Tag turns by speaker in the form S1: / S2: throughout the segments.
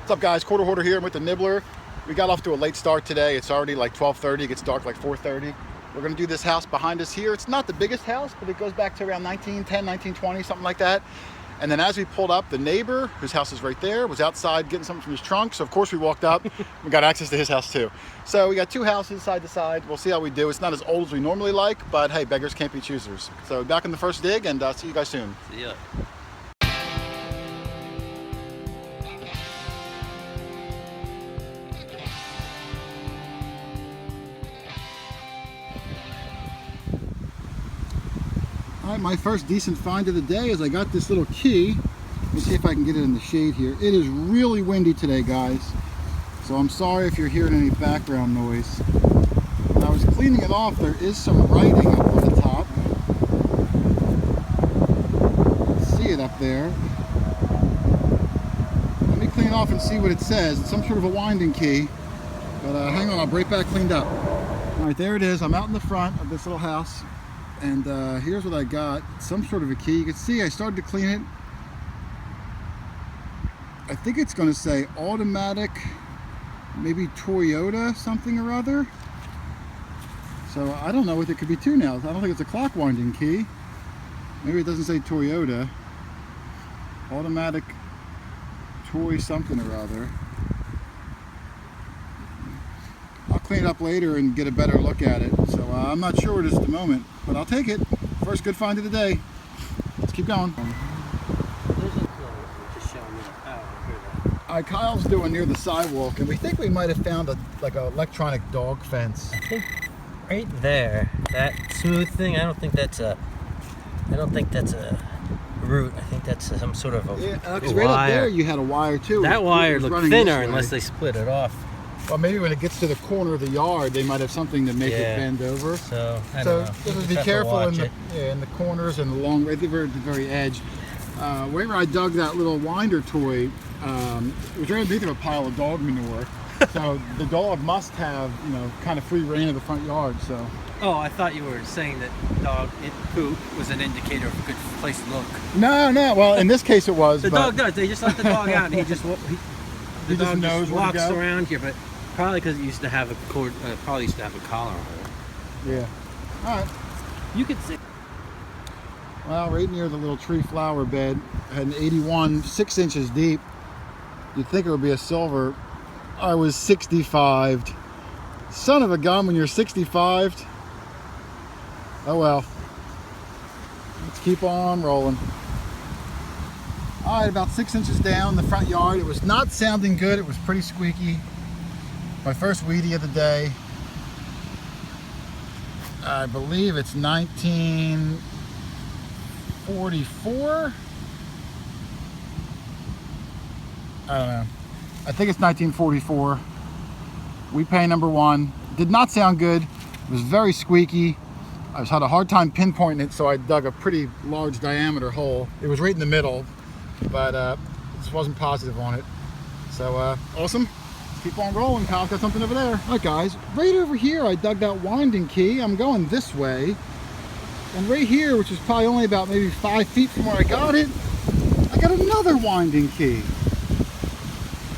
S1: What's up, guys? Quarter Hoarder here. I'm with the Nibbler. We got off to a late start today. It's already like 12:30. It gets dark like 4:30. We're gonna do this house behind us here. It's not the biggest house, but it goes back to around 1910, 1920, something like that. And then as we pulled up, the neighbor, whose house is right there, was outside getting something from his trunk. So of course we walked up. We got access to his house too. So we got two houses side to side. We'll see how we do. It's not as old as we normally like, but hey, beggars can't be choosers. So back in the first dig, and see you guys soon.
S2: See ya.
S1: All right, my first decent find of the day is I got this little key. Let me see if I can get it in the shade here. It is really windy today, guys. So I'm sorry if you're hearing any background noise. When I was cleaning it off, there is some writing up on the top. See it up there. Let me clean it off and see what it says. It's some sort of a winding key. But hang on, I'll be right back cleaned up. All right, there it is. I'm out in the front of this little house. And here's what I got. Some sort of a key. You can see I started to clean it. I think it's going to say automatic, maybe Toyota something or other. So I don't know what it could be to now. I don't think it's a clock winding key. Maybe it doesn't say Toyota. Automatic toy something or other. I'll clean it up later and get a better look at it. So I'm not sure what it is at the moment, but I'll take it. First good find of the day. Let's keep going. Kyle's doing near the sidewalk, and we think we might have found like an electronic dog fence.
S2: I think right there, that smooth thing. I don't think that's a root. I think that's some sort of a
S1: because right up there you had a wire too.
S2: That wire looked thinner unless they split it off.
S1: Well, maybe when it gets to the corner of the yard, they might have something to make it bend over.
S2: So I don't know.
S1: Just be careful in the corners and along right at the very edge. Wherever I dug that little winder toy, it was right underneath of a pile of dog manure. So the dog must have, kind of free reign of the front yard. So.
S3: Oh, I thought you were saying that dog poop was an indicator of a good place to look.
S1: No. Well, in this case it was.
S3: The dog does. They just let the dog out, and he just
S1: walks
S3: around here, but probably because it used to have a cord. Probably used to have a collar on it.
S1: Yeah. All right.
S3: You could see.
S1: Well, right near the little tree flower bed, I had an 81, 6 inches deep. You'd think it would be a silver. I was 65'd. Son of a gun, when you're 65'd. Oh well. Let's keep on rolling. All right, about 6 inches down the front yard. It was not sounding good. It was pretty squeaky. My first weedie of the day. I believe it's 1944. I don't know. I think it's 1944. Weed pay number 1. Did not sound good. It was very squeaky. I had a hard time pinpointing it, so I dug a pretty large diameter hole. It was right in the middle, but just wasn't positive on it. So awesome. Keep on rolling. Kyle's got something over there. All right, guys. Right over here, I dug that winding key. I'm going this way. And right here, which is probably only about maybe 5 feet from where I got it, I got another winding key.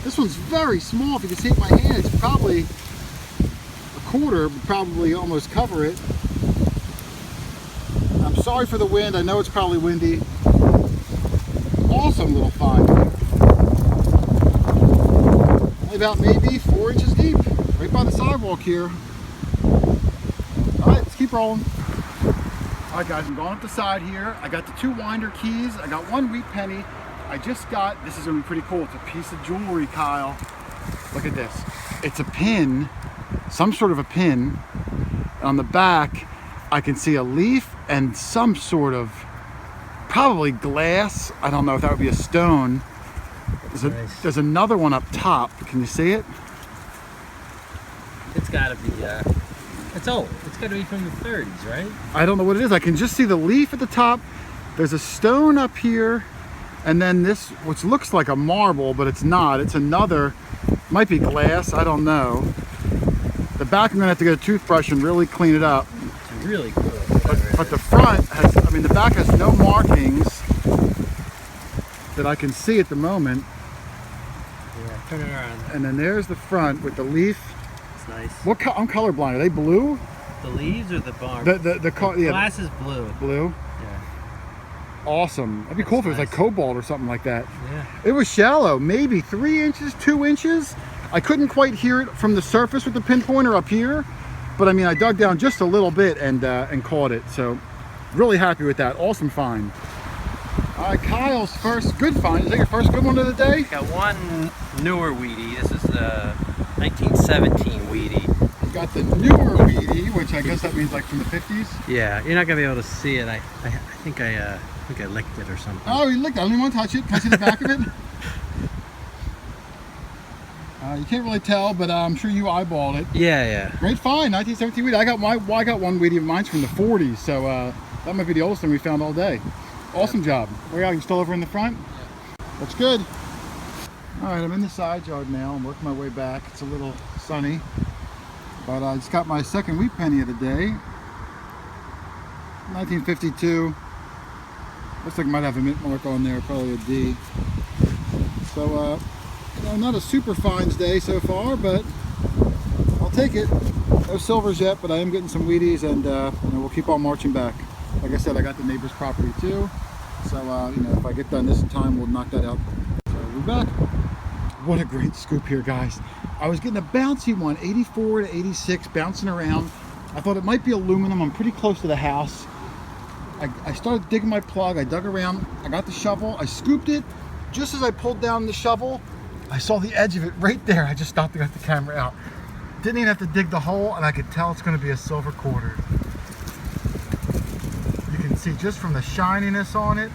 S1: This one's very small. If you can see it in my hand, it's probably a quarter, would probably almost cover it. I'm sorry for the wind. I know it's probably windy. Awesome little find. Only about maybe 4 inches deep, right by the sidewalk here. All right, let's keep rolling. All right, guys, I'm going up the side here. I got the 2 winder keys. I got 1 wheat penny. I just got, this is gonna be pretty cool. It's a piece of jewelry, Kyle. Look at this. It's a pin, some sort of a pin. On the back, I can see a leaf and some sort of, probably glass. I don't know if that would be a stone. There's another one up top. Can you see it?
S2: It's gotta be, it's old. It's gotta be from the 30s, right?
S1: I don't know what it is. I can just see the leaf at the top. There's a stone up here. And then this, which looks like a marble, but it's not. It's another, might be glass, I don't know. The back, I'm gonna have to get a toothbrush and really clean it up.
S2: It's really cool.
S1: But the front has, the back has no markings that I can see at the moment.
S2: Yeah, turn it around.
S1: And then there's the front with the leaf.
S2: It's nice.
S1: What I'm colorblind. Are they blue?
S2: The leaves or the barn?
S1: The
S2: glass is blue.
S1: Blue.
S2: Yeah.
S1: Awesome. That'd be cool if it was like
S2: nice.
S1: cobalt or something like that.
S2: Yeah.
S1: It was shallow, maybe 3 inches, 2 inches. I couldn't quite hear it from the surface with the pinpointer up here, but I mean, I dug down just a little bit and caught it. So really happy with that. Awesome find. All right, Kyle's first good find. Is that your first good one of the day?
S2: Got one newer weedy. This is the 1917 weedy.
S1: Got the newer weedy, which I guess that means like from the 50s.
S2: Yeah, you're not gonna be able to see it. I think I licked it or something.
S1: Oh, you licked it. I don't even want to touch it. Can I see the back of it? You can't really tell, but I'm sure you eyeballed it.
S2: Yeah.
S1: Great find, 1917 weedy. I got one weedy of mine's from the 40s, so that might be the oldest thing we found all day. Awesome job. Where are you still over in the front? Yeah. That's good. All right, I'm in the side yard now. I'm working my way back. It's a little sunny, but I just got my second wheat penny of the day. 1952. Looks like it might have a mint mark on there, probably a D. So, you know, not a super finds day so far, but I'll take it. No silvers yet, but I am getting some wheaties, and you know, we'll keep on marching back. Like I said, I got the neighbor's property too, so you know, if I get done this in time, we'll knock that out. So we'll be back. What a great scoop here, guys. I was getting a bouncy one, 84 to 86, bouncing around. I thought it might be aluminum. I'm pretty close to the house. I started digging my plug. I dug around. I got the shovel. I scooped it. Just as I pulled down the shovel, I saw the edge of it right there. I just stopped and got the camera out. Didn't even have to dig the hole, and I could tell it's going to be a silver quarter. You can see just from the shininess on it.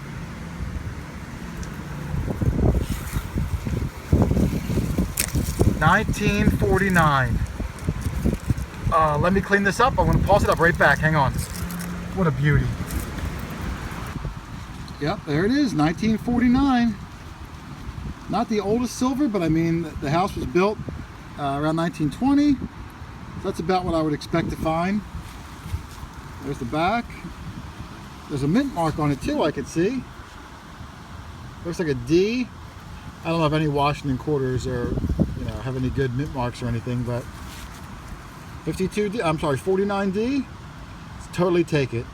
S1: $19.49. Let me clean this up. I'm going to pause it up right back. Hang on. What a beauty. Yep, there it is. 1949. Not the oldest silver, but I mean, the house was built around 1920. So that's about what I would expect to find. There's the back. There's a mint mark on it too, I could see. Looks like a D. I don't know if any Washington quarters are, you know, have any good mint marks or anything, but 49D. Let's totally take it.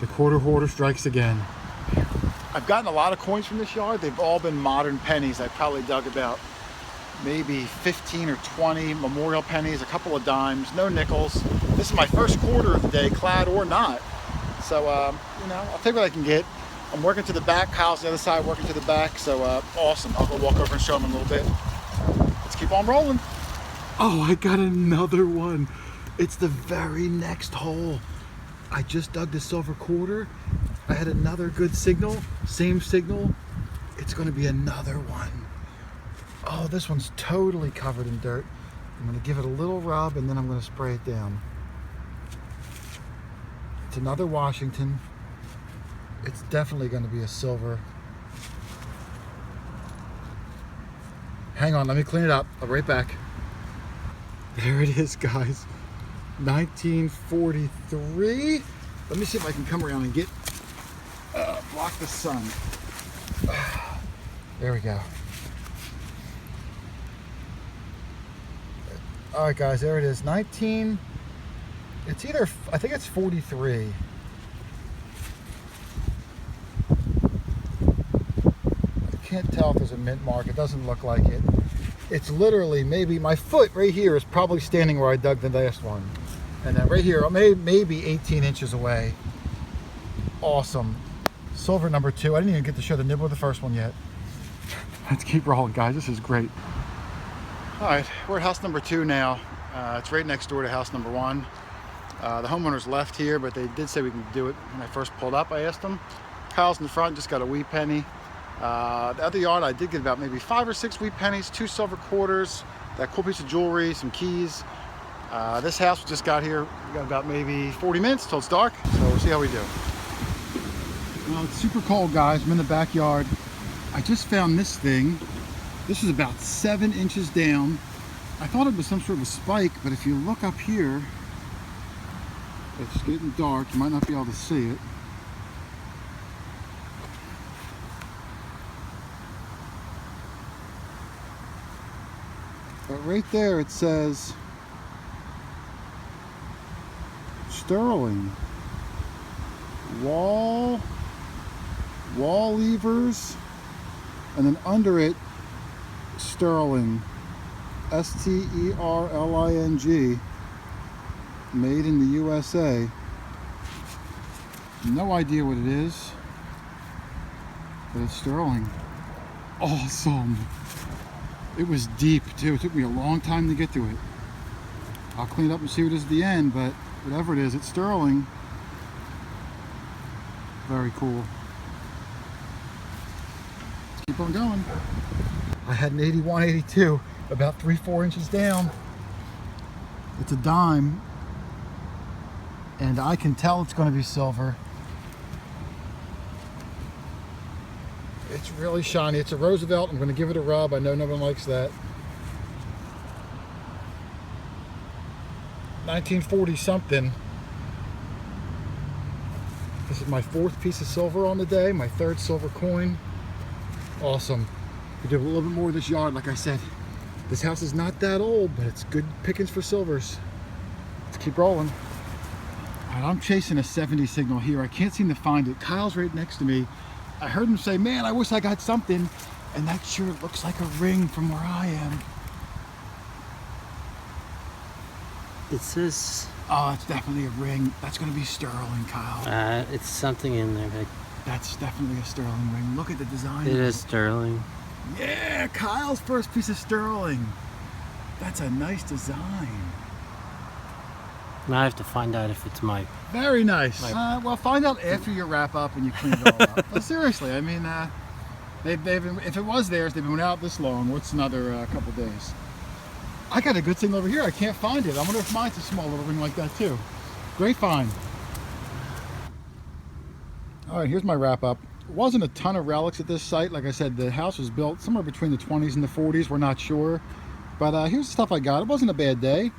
S1: The quarter hoarder strikes again. I've gotten a lot of coins from this yard. They've all been modern pennies. I probably dug about maybe 15 or 20 memorial pennies, a couple of dimes, no nickels. This is my first quarter of the day, clad or not. So, you know, I'll take what I can get. I'm working to the back. Kyle's on the other side, working to the back. So, awesome. I'll go walk over and show him a little bit. Let's keep on rolling. Oh, I got another one. It's the very next hole. I just dug the silver quarter. I had another good signal, same signal. It's going to be another one. Oh, this one's totally covered in dirt. I'm going to give it a little rub, and then I'm going to spray it down. It's another Washington. It's definitely going to be a silver. Hang on, let me clean it up. I'll be right back. There it is, guys. 1943. Let me see if I can come around and get block the sun. There we go. All right, guys, there it is. It's either, I think it's 43. I can't tell if there's a mint mark. It doesn't look like it. It's literally maybe my foot right here is probably standing where I dug the last one. And then right here, maybe 18 inches away. Awesome. Silver number 2. I didn't even get to show the nibble of the first one yet. Let's keep rolling, guys. This is great. All right, we're at house number 2 now. It's right next door to house number 1. The homeowners left here, but they did say we can do it. When I first pulled up, I asked them. Kyle's in the front, just got a wheat penny. The other yard, I did get about maybe 5 or 6 wheat pennies, 2 silver quarters, that cool piece of jewelry, some keys. This house we just got here. We got about maybe 40 minutes till it's dark, so we'll see how we do. Well, it's super cold, guys. I'm in the backyard. I just found this thing. This is about 7 inches down. I thought it was some sort of a spike, but if you look up here, it's getting dark. You might not be able to see it. But right there it says sterling. Wall levers, and then under it sterling, S-T-E-R-L-I-N-G, made in the USA. No idea what it is, but it's sterling. Awesome. It was deep too. It took me a long time to get to it. I'll clean it up and see what it is at the end, but whatever it is, it's sterling. Very cool. Let's keep on going. I had an 81, 82, about 3-4 inches down. It's a dime, and I can tell it's going to be silver. It's really shiny. It's a Roosevelt. I'm going to give it a rub. I know no one likes that. 1940 something. This is my 4th piece of silver on the day, my 3rd silver coin. Awesome. We did a little bit more of this yard, like I said. This house is not that old, but it's good pickings for silvers. Let's keep rolling. All right, I'm chasing a 70 signal here. I can't seem to find it. Kyle's right next to me. I heard him say, man, I wish I got something. And that sure looks like a ring from where I am.
S3: It says...
S1: Oh, it's definitely a ring. That's going to be sterling, Kyle.
S3: it's something in there.
S1: That's definitely a sterling ring. Look at the design.
S3: It is sterling.
S1: Yeah, Kyle's first piece of sterling. That's a nice design.
S3: Now I have to find out if it's my...
S1: Very nice. Well, find out after you wrap up and you clean it all up. But seriously, I mean, if it was theirs, they've been out this long. What's another couple days? I got a good thing over here. I can't find it. I wonder if mine's a small little ring like that too. Great find. All right, here's my wrap up. It wasn't a ton of relics at this site. Like I said, the house was built somewhere between the 20s and the 40s. We're not sure. But here's the stuff I got. It wasn't a bad day.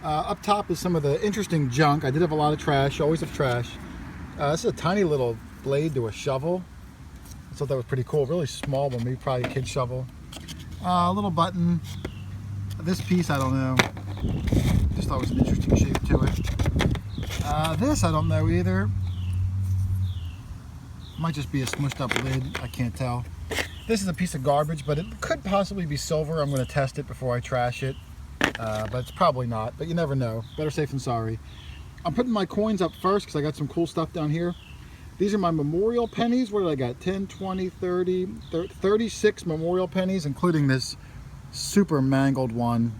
S1: Up top is some of the interesting junk. I did have a lot of trash. Always have trash. This is a tiny little blade to a shovel. I thought that was pretty cool. Really small one, maybe probably a kid's shovel. A little button. This piece, I don't know. Just thought it was an interesting shape to it. This, I don't know either. Might just be a smushed up lid. I can't tell. This is a piece of garbage, but it could possibly be silver. I'm going to test it before I trash it. But it's probably not. But you never know. Better safe than sorry. I'm putting my coins up first because I got some cool stuff down here. These are my memorial pennies. What did I got? 10, 20, 30, 36 memorial pennies, including this super mangled one.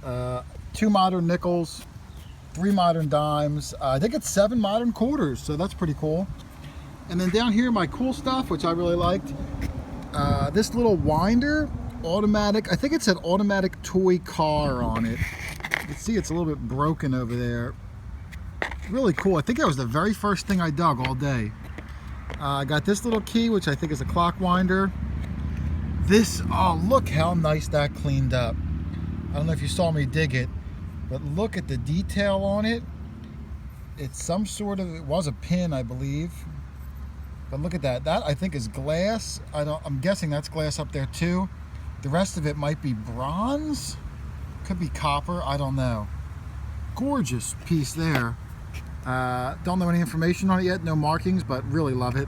S1: 2 modern nickels, 3 modern dimes. I think it's 7 modern quarters, so that's pretty cool. And then down here, my cool stuff, which I really liked. This little winder, automatic. I think it said automatic toy car on it. You can see it's a little bit broken over there. Really cool. I think that was the very first thing I dug all day. I got this little key, which I think is a clock winder. This, oh, look how nice that cleaned up. I don't know if you saw me dig it, but look at the detail on it. It's some sort of, it was a pin, I believe. But look at that. That I think is glass. I'm guessing that's glass up there too. The rest of it might be bronze. Could be copper, I don't know. Gorgeous piece there. Don't know any information on it yet, no markings, but really love it.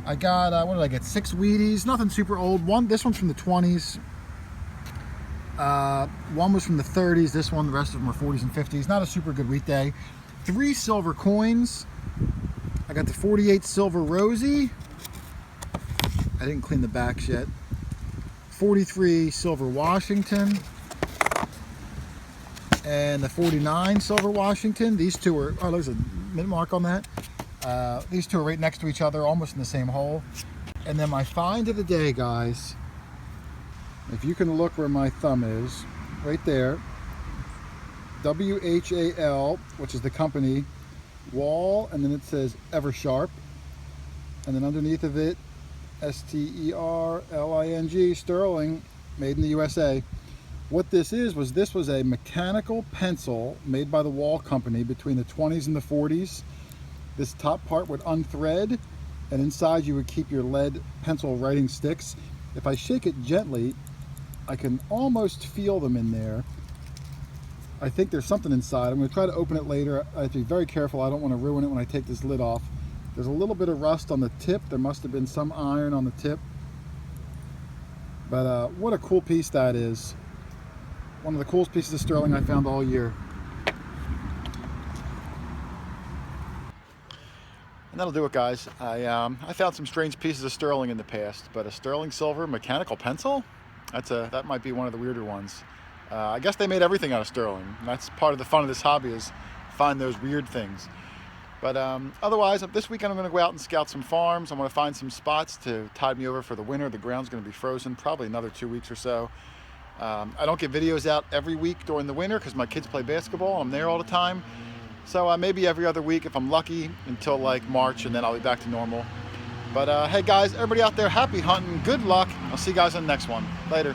S1: I got, what did I get? 6 Wheaties, nothing super old. This one's from the 20s. One was from the 30s, this one, the rest of them are 40s and 50s. Not a super good wheat day. 3 silver coins. I got the 48 silver Rosie. I didn't clean the backs yet. 43 silver Washington. And the 49 silver Washington. These two are, oh, there's a mint mark on that. These two are right next to each other, almost in the same hole. And then my find of the day, guys, if you can look where my thumb is, right there, WHAL, which is the company, Wall, and then it says Eversharp, and then underneath of it, STERLING, Sterling, made in the USA. What this was a mechanical pencil made by the Wall Company between the 20s and the 40s. This top part would unthread, and inside you would keep your lead pencil writing sticks. If I shake it gently, I can almost feel them in there. I think there's something inside. I'm going to try to open it later. I have to be very careful. I don't want to ruin it when I take this lid off. There's a little bit of rust on the tip. There must have been some iron on the tip. But what a cool piece that is. One of the coolest pieces of sterling I found all year. And that'll do it, guys. I found some strange pieces of sterling in the past, but a sterling silver mechanical pencil? That might be one of the weirder ones. I guess they made everything out of sterling. And that's part of the fun of this hobby, is find those weird things. But otherwise, this weekend I'm going to go out and scout some farms. I'm going to find some spots to tide me over for the winter. The ground's going to be frozen probably another 2 weeks or so. I don't get videos out every week during the winter because my kids play basketball. I'm there all the time. So maybe every other week if I'm lucky, until like March, and then I'll be back to normal. But hey guys, everybody out there, happy hunting, good luck. I'll see you guys on the next one. Later.